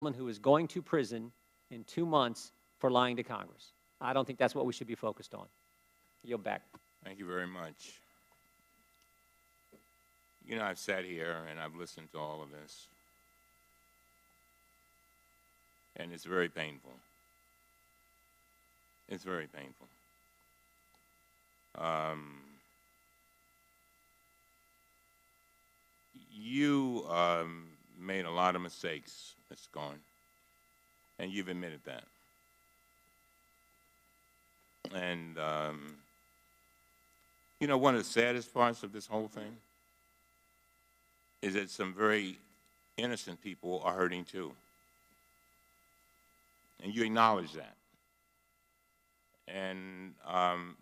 who is going to prison in 2 months for lying to Congress. I don't think that's what we should be focused on. Yield back. Thank you very much. You know, I've sat here and I've listened to all of this, and it's very painful. It's very painful. You made a lot of mistakes, Mr. Cohen, and you've admitted that. And, you know, one of the saddest parts of this whole thing is that some very innocent people are hurting too. And you acknowledge that. And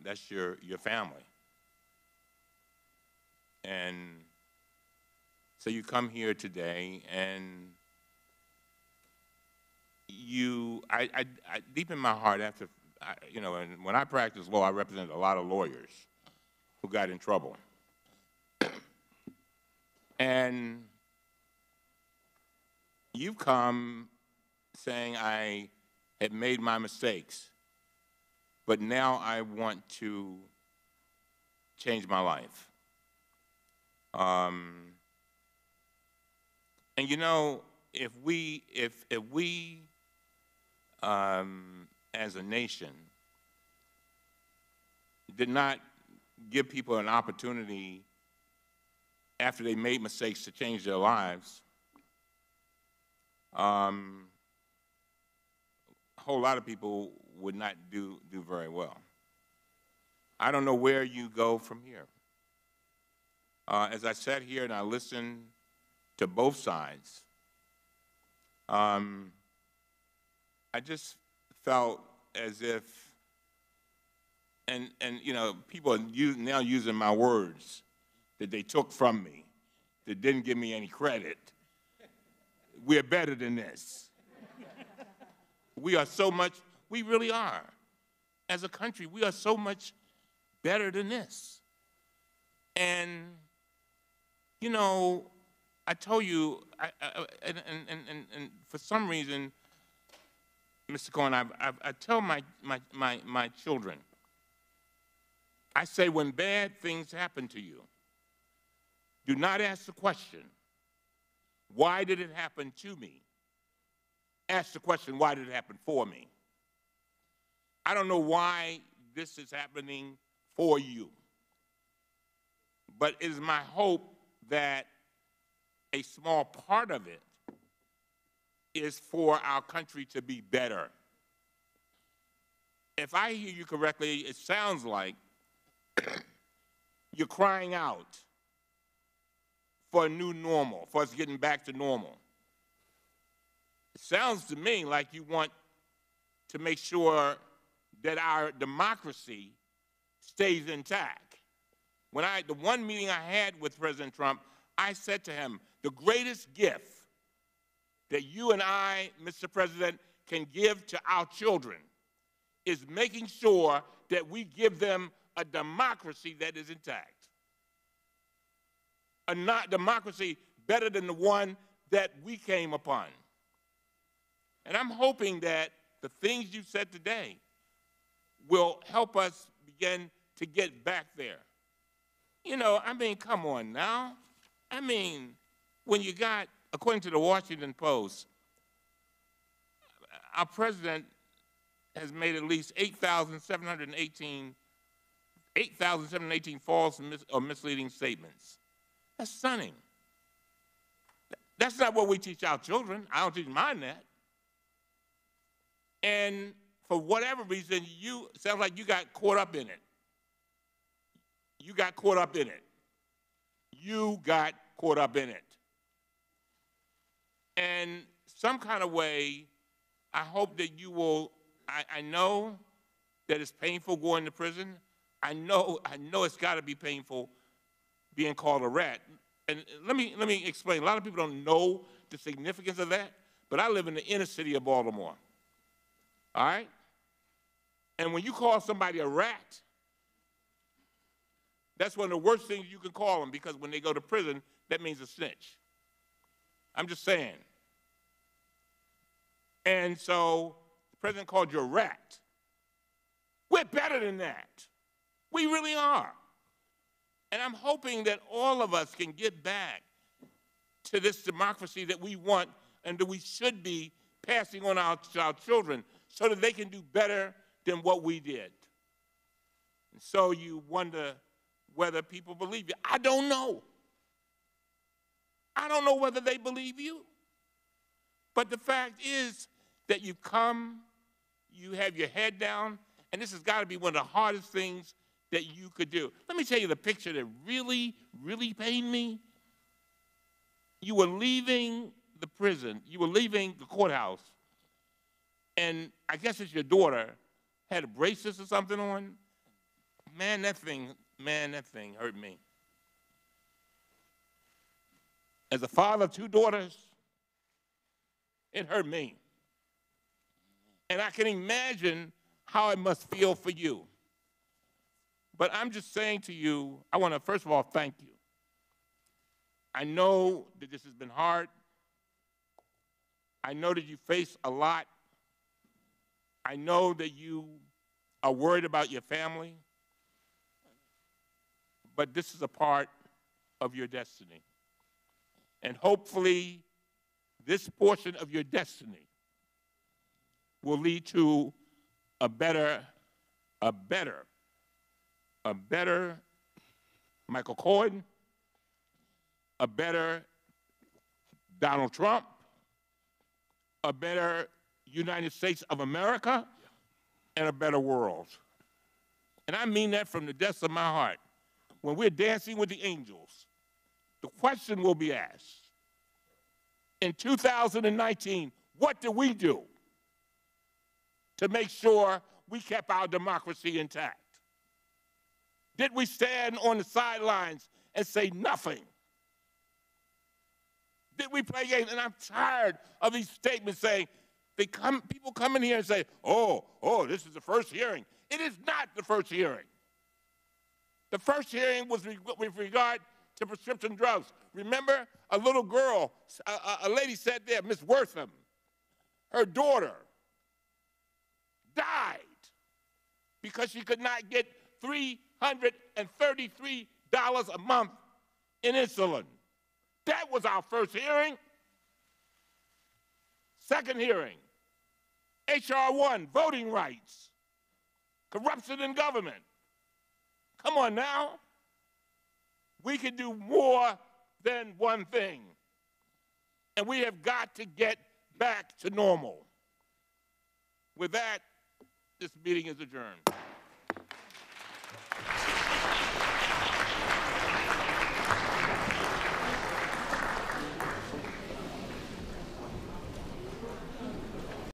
that's your family. And so you come here today and I deep in my heart, after, you know, and when I practiced law, I represented a lot of lawyers who got in trouble. And you've come saying I had made my mistakes, but now I want to change my life. And you know, if we as a nation did not give people an opportunity after they made mistakes to change their lives, a whole lot of people would not do very well. I don't know where you go from here. As I sat here and I listened to both sides, I just felt as if, and you know, people are now using my words that they took from me, that didn't give me any credit. We're better than this. We are so much, we really are. As a country, we are so much better than this. And, you know, I told you, and for some reason, Mr. Cohen, I tell my children, I say, when bad things happen to you, do not ask the question, why did it happen to me? Ask the question, why did it happen for me? I don't know why this is happening for you, but it is my hope that a small part of it is for our country to be better. If I hear you correctly, it sounds like you're crying out for a new normal, for us getting back to normal. It sounds to me like you want to make sure that our democracy stays intact. The one meeting I had with President Trump, I said to him, the greatest gift that you and I, Mr. President, can give to our children is making sure that we give them a democracy that is intact. A democracy better than the one that we came upon. And I'm hoping that the things you said today will help us begin to get back there. You know, I mean, come on now. I mean, when you got, according to the Washington Post, our president has made at least 8,718 false or misleading statements. That's stunning. That's not what we teach our children. I don't teach mine that. And for whatever reason, sounds like you got caught up in it. You got caught up in it. You got caught up in it. And some kind of way, I hope that you will, I know that it's painful going to prison. I know it's got to be painful being called a rat. And let me explain. A lot of people don't know the significance of that, but I live in the inner city of Baltimore. All right? And when you call somebody a rat, that's one of the worst things you can call them, because when they go to prison, that means a snitch. I'm just saying. And so the president called you a rat. We're better than that. We really are. And I'm hoping that all of us can get back to this democracy that we want and that we should be passing on to our children so that they can do better than what we did. And so you wonder whether people believe you. I don't know. I don't know whether they believe you. But the fact is that you come, you have your head down, and this has got to be one of the hardest things that you could do. Let me tell you the picture that really, really pained me. You were leaving the prison, you were leaving the courthouse, and I guess it's your daughter had a braces or something on. Man, that thing hurt me. As a father of two daughters, it hurt me. And I can imagine how it must feel for you. But I'm just saying to you, I want to first of all thank you. I know that this has been hard. I know that you face a lot. I know that you are worried about your family. But this is a part of your destiny. And hopefully, this portion of your destiny will lead to a better Michael Cohen, a better Donald Trump, a better United States of America, and a better world. And I mean that from the depths of my heart. When we're dancing with the angels, the question will be asked, in 2019, what did we do to make sure we kept our democracy intact? Did we stand on the sidelines and say nothing? Did we play games? And I'm tired of these statements saying, people come in here and say, oh, this is the first hearing. It is not the first hearing. The first hearing was with regard to prescription drugs. Remember, a little girl, a lady sat there, Miss Wortham, her daughter died because she could not get $333 a month in insulin. That was our first hearing. Second hearing, H.R. 1, voting rights, corruption in government. Come on now. We can do more than one thing. And we have got to get back to normal. With that, this meeting is adjourned.